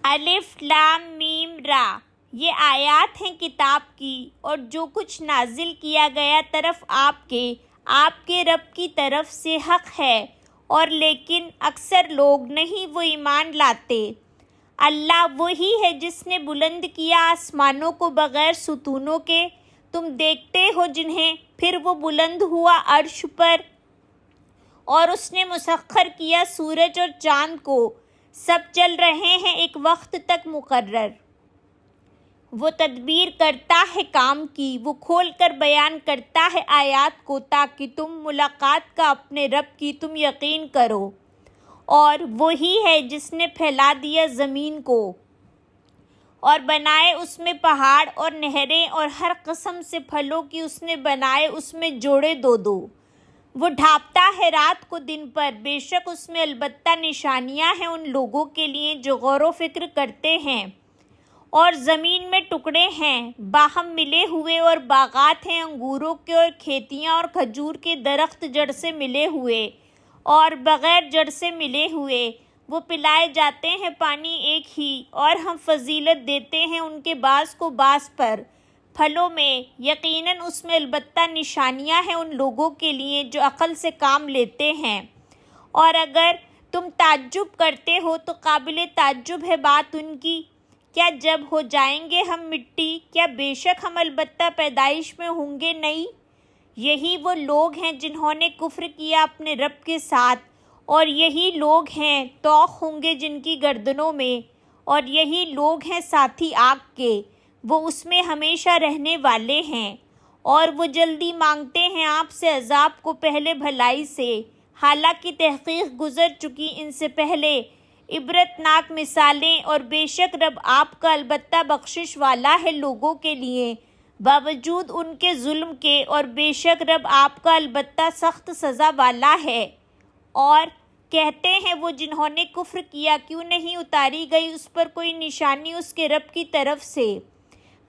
الف لام میم را، یہ آیات ہیں کتاب کی، اور جو کچھ نازل کیا گیا طرف آپ کے رب کی طرف سے حق ہے، اور لیکن اکثر لوگ نہیں وہ ایمان لاتے۔ اللہ وہی ہے جس نے بلند کیا آسمانوں کو بغیر ستونوں کے، تم دیکھتے ہو جنہیں، پھر وہ بلند ہوا عرش پر، اور اس نے مسخر کیا سورج اور چاند کو، سب چل رہے ہیں ایک وقت تک مقرر۔ وہ تدبیر کرتا ہے کام کی، وہ کھول کر بیان کرتا ہے آیات کو، تاکہ تم ملاقات کا اپنے رب کی تم یقین کرو۔ اور وہی ہے جس نے پھیلا دیا زمین کو اور بنائے اس میں پہاڑ اور نہریں، اور ہر قسم سے پھلوں کی اس نے بنائے اس میں جوڑے دو دو۔ وہ ڈھانپتا ہے رات کو دن پر، بے شک اس میں البتہ نشانیاں ہیں ان لوگوں کے لیے جو غور و فکر کرتے ہیں۔ اور زمین میں ٹکڑے ہیں باہم ملے ہوئے، اور باغات ہیں انگوروں کے، اور کھیتیاں اور کھجور کے درخت جڑ سے ملے ہوئے اور بغیر جڑ سے ملے ہوئے، وہ پلائے جاتے ہیں پانی ایک ہی، اور ہم فضیلت دیتے ہیں ان کے بعض کو بعض پر پھلوں میں، یقیناً اس میں البتہ نشانیاں ہیں ان لوگوں کے لیے جو عقل سے کام لیتے ہیں۔ اور اگر تم تعجب کرتے ہو تو قابل تعجب ہے بات ان کی، کیا جب ہو جائیں گے ہم مٹی، کیا بے شک ہم البتہ پیدائش میں ہوں گے نئی۔ یہی وہ لوگ ہیں جنہوں نے کفر کیا اپنے رب کے ساتھ، اور یہی لوگ ہیں طوق ہوں گے جن کی گردنوں میں، اور یہی لوگ ہیں ساتھی آگ کے، وہ اس میں ہمیشہ رہنے والے ہیں۔ اور وہ جلدی مانگتے ہیں آپ سے عذاب کو پہلے بھلائی سے، حالانکہ تحقیق گزر چکی ان سے پہلے عبرتناک مثالیں، اور بے شک رب آپ کا البتہ بخشش والا ہے لوگوں کے لیے باوجود ان کے ظلم کے، اور بے شک رب آپ کا البتہ سخت سزا والا ہے۔ اور کہتے ہیں وہ جنہوں نے کفر کیا، کیوں نہیں اتاری گئی اس پر کوئی نشانی اس کے رب کی طرف سے،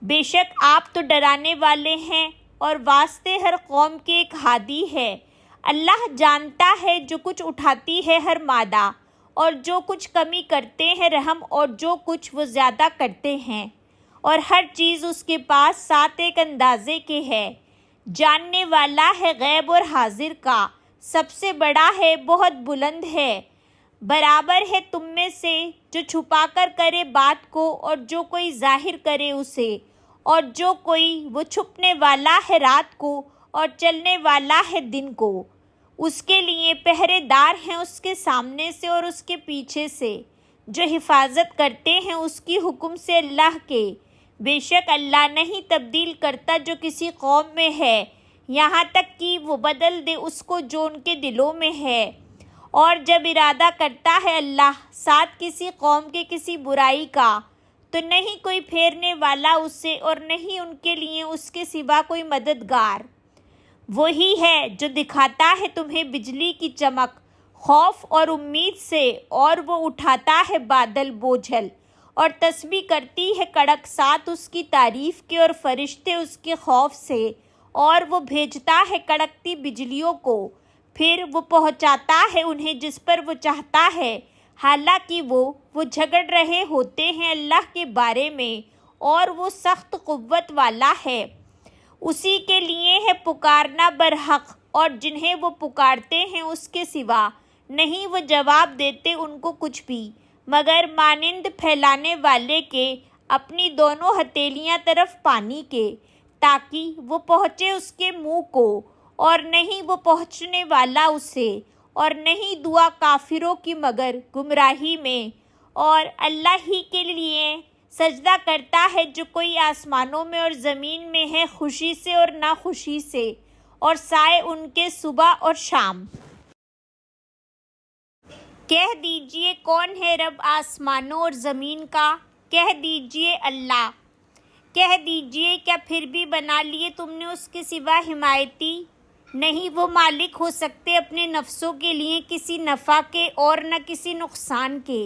بے شک آپ تو ڈرانے والے ہیں اور واسطے ہر قوم کے ایک ہادی ہے۔ اللہ جانتا ہے جو کچھ اٹھاتی ہے ہر مادہ، اور جو کچھ کمی کرتے ہیں رحم، اور جو کچھ وہ زیادہ کرتے ہیں، اور ہر چیز اس کے پاس ساتھ ایک اندازے کے ہے۔ جاننے والا ہے غیب اور حاضر کا، سب سے بڑا ہے، بہت بلند ہے۔ برابر ہے تم میں سے جو چھپا کر کرے بات کو، اور جو کوئی ظاہر کرے اسے، اور جو کوئی وہ چھپنے والا ہے رات کو اور چلنے والا ہے دن کو۔ اس کے لیے پہرے دار ہیں اس کے سامنے سے اور اس کے پیچھے سے، جو حفاظت کرتے ہیں اس کی حکم سے اللہ کے۔ بے شک اللہ نہیں تبدیل کرتا جو کسی قوم میں ہے، یہاں تک کہ وہ بدل دے اس کو جو ان کے دلوں میں ہے۔ اور جب ارادہ کرتا ہے اللہ ساتھ کسی قوم کے کسی برائی کا، تو نہیں کوئی پھیرنے والا اسے، اور نہیں ان کے لیے اس کے سوا کوئی مددگار۔ وہی ہے جو دکھاتا ہے تمہیں بجلی کی چمک خوف اور امید سے، اور وہ اٹھاتا ہے بادل بوجھل، اور تسبیح کرتی ہے کڑک ساتھ اس کی تعریف کے، اور فرشتے اس کے خوف سے، اور وہ بھیجتا ہے کڑکتی بجلیوں کو، پھر وہ پہنچاتا ہے انہیں جس پر وہ چاہتا ہے، حالانکہ وہ جھگڑ رہے ہوتے ہیں اللہ کے بارے میں، اور وہ سخت قوت والا ہے۔ اسی کے لیے ہے پکارنا برحق، اور جنہیں وہ پکارتے ہیں اس کے سوا نہیں وہ جواب دیتے ان کو کچھ بھی، مگر مانند پھیلانے والے کے اپنی دونوں ہتھیلیاں طرف پانی کے، تاکہ وہ پہنچے اس کے منہ کو، اور نہیں وہ پہنچنے والا اسے، اور نہیں دعا کافروں کی مگر گمراہی میں۔ اور اللہ ہی کے لیے سجدہ کرتا ہے جو کوئی آسمانوں میں اور زمین میں ہے، خوشی سے اور ناخوشی سے، اور سائے ان کے صبح اور شام۔ کہہ دیجئے کون ہے رب آسمانوں اور زمین کا، کہہ دیجئے اللہ۔ کہہ دیجئے کیا پھر بھی بنا لیے تم نے اس کے سوا حمایتی، نہیں وہ مالک ہو سکتے اپنے نفسوں کے لیے کسی نفع کے اور نہ کسی نقصان کے۔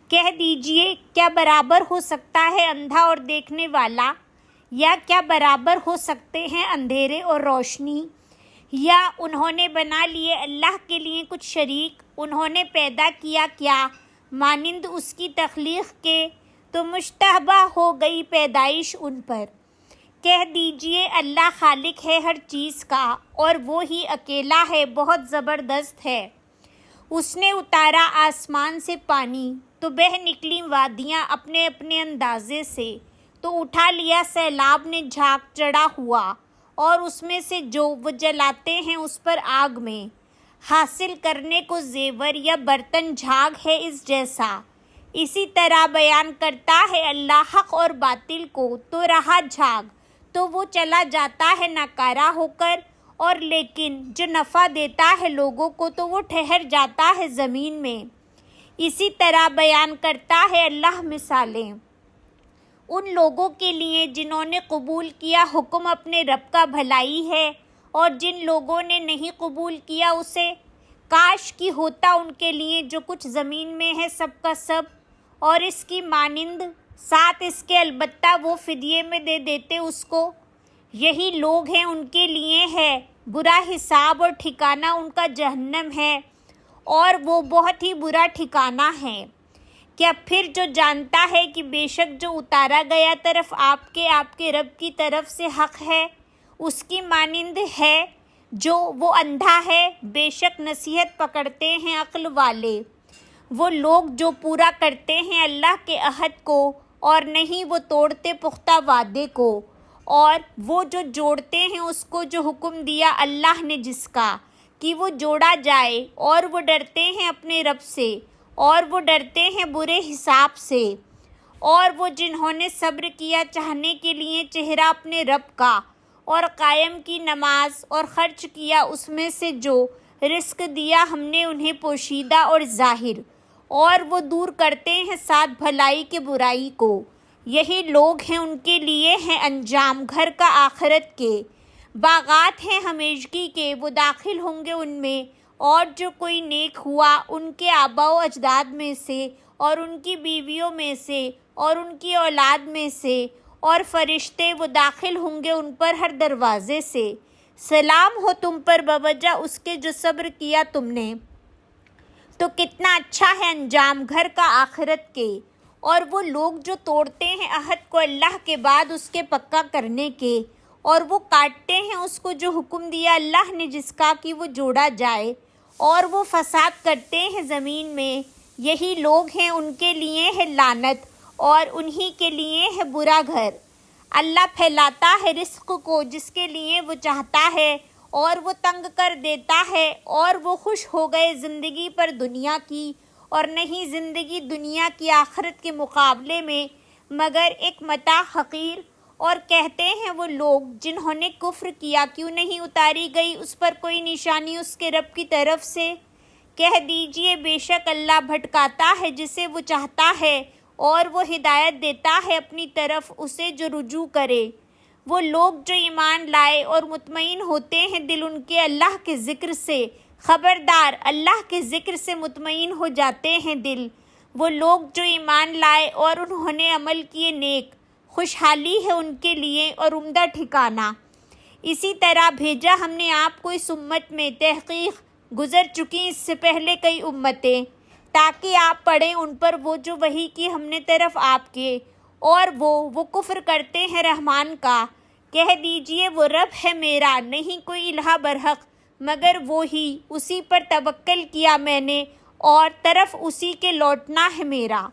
کہہ دیجئے کیا برابر ہو سکتا ہے اندھا اور دیکھنے والا، یا کیا برابر ہو سکتے ہیں اندھیرے اور روشنی؟ یا انہوں نے بنا لیے اللہ کے لیے کچھ شریک، انہوں نے پیدا کیا کیا مانند اس کی تخلیق کے، تو مشتبہ ہو گئی پیدائش ان پر۔ کہہ دیجئے اللہ خالق ہے ہر چیز کا، اور وہ ہی اکیلا ہے، بہت زبردست ہے۔ اس نے اتارا آسمان سے پانی تو بہہ نکلی وادیاں اپنے اپنے اندازے سے، تو اٹھا لیا سیلاب نے جھاگ چڑھا ہوا، اور اس میں سے جو وہ جلاتے ہیں اس پر آگ میں، حاصل کرنے کو زیور یا برتن جھاگ ہے اس جیسا۔ اسی طرح بیان کرتا ہے اللہ حق اور باطل کو، تو رہا جھاگ تو وہ چلا جاتا ہے ناکارہ ہو کر، اور لیکن جو نفع دیتا ہے لوگوں کو تو وہ ٹھہر جاتا ہے زمین میں۔ اسی طرح بیان کرتا ہے اللہ مثالیں ان لوگوں کے لیے جنہوں نے قبول کیا حکم اپنے رب کا بھلائی ہے، اور جن لوگوں نے نہیں قبول کیا اسے، کاش کی ہوتا ان کے لیے جو کچھ زمین میں ہے سب کا سب، اور اس کی مانند، ساتھ اس کے البتہ وہ فدیے میں دے دیتے اس کو۔ یہی لوگ ہیں، ان کے لیے ہے برا حساب، اور ٹھکانہ ان کا جہنم ہے، اور وہ بہت ہی برا ٹھکانہ ہے۔ کیا پھر جو جانتا ہے کہ بے شک جو اتارا گیا طرف آپ کے رب کی طرف سے حق ہے، اس کی مانند ہے جو وہ اندھا ہے؟ بے شک نصیحت پکڑتے ہیں عقل والے، وہ لوگ جو پورا کرتے ہیں اللہ کے عہد کو، اور نہیں وہ توڑتے پختہ وعدے کو، اور وہ جو جوڑتے ہیں اس کو جو حکم دیا اللہ نے جس کا کہ وہ جوڑا جائے، اور وہ ڈرتے ہیں اپنے رب سے، اور وہ ڈرتے ہیں برے حساب سے، اور وہ جنہوں نے صبر کیا چاہنے کے لیے چہرہ اپنے رب کا، اور قائم کی نماز، اور خرچ کیا اس میں سے جو رزق دیا ہم نے انہیں پوشیدہ اور ظاہر، اور وہ دور کرتے ہیں ساتھ بھلائی کے برائی کو۔ یہی لوگ ہیں، ان کے لیے ہیں انجام گھر کا آخرت کے، باغات ہیں ہمیشگی کے، وہ داخل ہوں گے ان میں۔ اور جو کوئی نیک ہوا ان کے آباء و اجداد میں سے، اور ان کی بیویوں میں سے، اور ان کی اولاد میں سے، اور فرشتے، وہ داخل ہوں گے ان پر ہر دروازے سے۔ سلام ہو تم پر بوجہ اس کے جو صبر کیا تم نے، تو کتنا اچھا ہے انجام گھر کا آخرت کے۔ اور وہ لوگ جو توڑتے ہیں عہد کو اللہ کے بعد اس کے پکا کرنے کے، اور وہ کاٹتے ہیں اس کو جو حکم دیا اللہ نے جس کا کہ وہ جوڑا جائے، اور وہ فساد کرتے ہیں زمین میں، یہی لوگ ہیں، ان کے لیے ہے لعنت، اور انہی کے لیے ہے برا گھر۔ اللہ پھیلاتا ہے رزق کو جس کے لیے وہ چاہتا ہے، اور وہ تنگ کر دیتا ہے، اور وہ خوش ہو گئے زندگی پر دنیا کی، اور نہیں زندگی دنیا کی آخرت کے مقابلے میں مگر ایک متاع حقیر۔ اور کہتے ہیں وہ لوگ جنہوں نے کفر کیا، کیوں نہیں اتاری گئی اس پر کوئی نشانی اس کے رب کی طرف سے؟ کہہ دیجئے بے شک اللہ بھٹکاتا ہے جسے وہ چاہتا ہے، اور وہ ہدایت دیتا ہے اپنی طرف اسے جو رجوع کرے۔ وہ لوگ جو ایمان لائے اور مطمئن ہوتے ہیں دل ان کے اللہ کے ذکر سے، خبردار اللہ کے ذکر سے مطمئن ہو جاتے ہیں دل۔ وہ لوگ جو ایمان لائے اور انہوں نے عمل کیے نیک، خوشحالی ہے ان کے لیے اور عمدہ ٹھکانہ۔ اسی طرح بھیجا ہم نے آپ کو اس امت میں، تحقیق گزر چکی اس سے پہلے کئی امتیں، تاکہ آپ پڑھیں ان پر وہ جو وحی کی ہم نے طرف آپ کے، اور وہ کفر کرتے ہیں رحمان کا۔ کہہ دیجئے وہ رب ہے میرا، نہیں کوئی الہ برحق مگر وہی، اسی پر توکل کیا میں نے، اور طرف اسی کے لوٹنا ہے میرا۔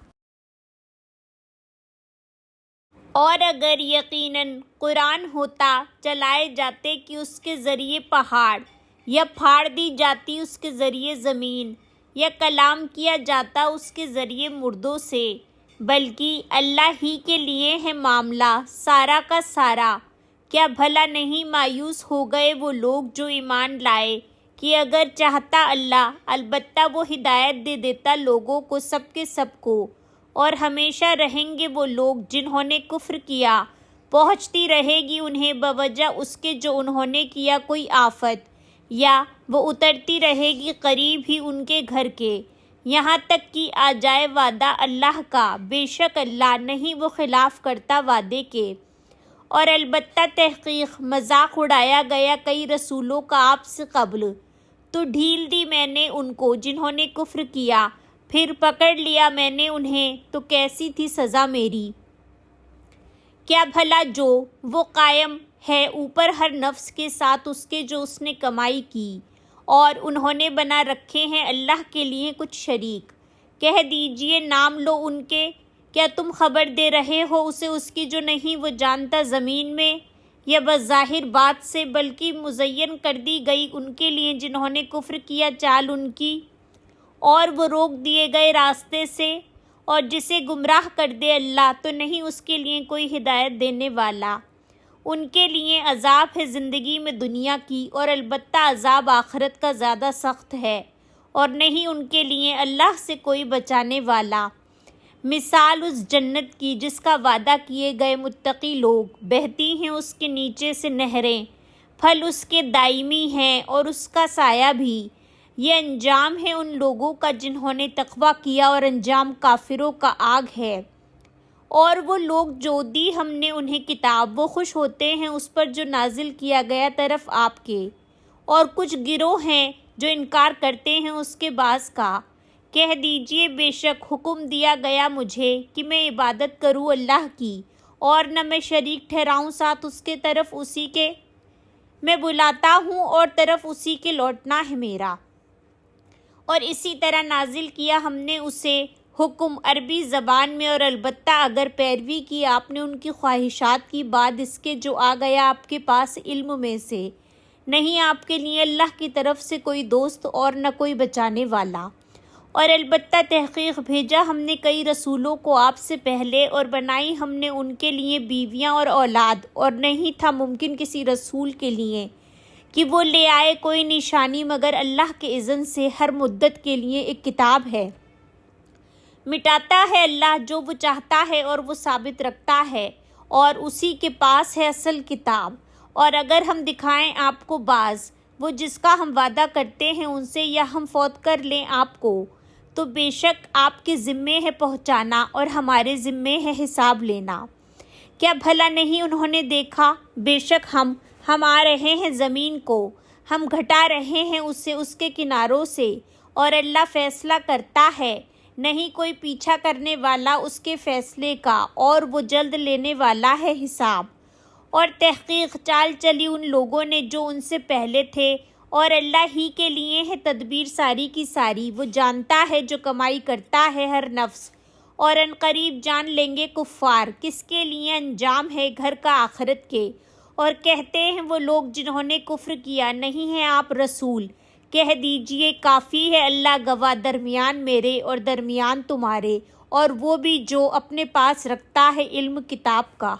اور اگر یقیناً قرآن ہوتا چلائے جاتے کہ اس کے ذریعے پہاڑ، یا پھاڑ دی جاتی اس کے ذریعے زمین، یا کلام کیا جاتا اس کے ذریعے مردوں سے، بلکہ اللہ ہی کے لیے ہے معاملہ سارا کا سارا۔ کیا بھلا نہیں مایوس ہو گئے وہ لوگ جو ایمان لائے کہ اگر چاہتا اللہ، البتہ وہ ہدایت دے دیتا لوگوں کو سب کے سب کو، اور ہمیشہ رہیں گے وہ لوگ جنہوں نے کفر کیا، پہنچتی رہے گی انہیں بوجہ اس کے جو انہوں نے کیا کوئی آفت، یا وہ اترتی رہے گی قریب ہی ان کے گھر کے، یہاں تک کہ آ جائے وعدہ اللہ کا، بے شک اللہ نہیں وہ خلاف کرتا وعدے کے۔ اور البتہ تحقیق مذاق اڑایا گیا کئی رسولوں کا آپ سے قبل، تو ڈھیل دی میں نے ان کو جنہوں نے کفر کیا، پھر پکڑ لیا میں نے انہیں تو کیسی تھی سزا میری۔ کیا بھلا جو وہ قائم ہے اوپر ہر نفس کے ساتھ اس کے جو اس نے کمائی کی، اور انہوں نے بنا رکھے ہیں اللہ کے لیے کچھ شریک۔ کہہ دیجئے نام لو ان کے، کیا تم خبر دے رہے ہو اسے اس کی جو نہیں وہ جانتا زمین میں یا بظاہر بات سے، بلکہ مزین کر دی گئی ان کے لیے جنہوں نے کفر کیا چال ان کی، اور وہ روک دیے گئے راستے سے۔ اور جسے گمراہ کر دے اللہ تو نہیں اس کے لیے کوئی ہدایت دینے والا۔ ان کے لیے عذاب ہے زندگی میں دنیا کی، اور البتہ عذاب آخرت کا زیادہ سخت ہے، اور نہیں ان کے لیے اللہ سے کوئی بچانے والا۔ مثال اس جنت کی جس کا وعدہ کیے گئے متقی لوگ، بہتی ہیں اس کے نیچے سے نہریں، پھل اس کے دائمی ہیں اور اس کا سایہ بھی۔ یہ انجام ہے ان لوگوں کا جنہوں نے تقویٰ کیا، اور انجام کافروں کا آگ ہے۔ اور وہ لوگ جو دی ہم نے انہیں کتاب، وہ خوش ہوتے ہیں اس پر جو نازل کیا گیا طرف آپ کے، اور کچھ گروہ ہیں جو انکار کرتے ہیں اس کے بعض کا۔ کہہ دیجئے بے شک حکم دیا گیا مجھے کہ میں عبادت کروں اللہ کی، اور نہ میں شریک ٹھہراؤں ساتھ اس کے، طرف اسی کے میں بلاتا ہوں اور طرف اسی کے لوٹنا ہے میرا۔ اور اسی طرح نازل کیا ہم نے اسے حکم عربی زبان میں، اور البتہ اگر پیروی کی آپ نے ان کی خواہشات کی بعد اس کے جو آ گیا آپ کے پاس علم میں سے، نہیں آپ کے لیے اللہ کی طرف سے کوئی دوست اور نہ کوئی بچانے والا۔ اور البتہ تحقیق بھیجا ہم نے کئی رسولوں کو آپ سے پہلے، اور بنائی ہم نے ان کے لیے بیویاں اور اولاد، اور نہیں تھا ممکن کسی رسول کے لیے کہ وہ لے آئے کوئی نشانی مگر اللہ کے اذن سے۔ ہر مدت کے لیے ایک کتاب ہے، مٹاتا ہے اللہ جو وہ چاہتا ہے اور وہ ثابت رکھتا ہے، اور اسی کے پاس ہے اصل کتاب۔ اور اگر ہم دکھائیں آپ کو بعض وہ جس کا ہم وعدہ کرتے ہیں ان سے، یا ہم فوت کر لیں آپ کو، تو بے شک آپ کے ذمے ہے پہنچانا اور ہمارے ذمے ہے حساب لینا۔ کیا بھلا نہیں انہوں نے دیکھا، بے شک ہم آ رہے ہیں زمین کو، ہم گھٹا رہے ہیں اسے اس کے کناروں سے، اور اللہ فیصلہ کرتا ہے، نہیں کوئی پیچھا کرنے والا اس کے فیصلے کا، اور وہ جلد لینے والا ہے حساب۔ اور تحقیق چال چلی ان لوگوں نے جو ان سے پہلے تھے، اور اللہ ہی کے لیے ہے تدبیر ساری کی ساری۔ وہ جانتا ہے جو کمائی کرتا ہے ہر نفس، اور ان قریب جان لیں گے کفار کس کے لیے انجام ہے گھر کا آخرت کے۔ اور کہتے ہیں وہ لوگ جنہوں نے کفر کیا، نہیں ہیں آپ رسول، کہہ دیجئے کافی ہے اللہ گواہ درمیان میرے اور درمیان تمہارے، اور وہ بھی جو اپنے پاس رکھتا ہے علم کتاب کا۔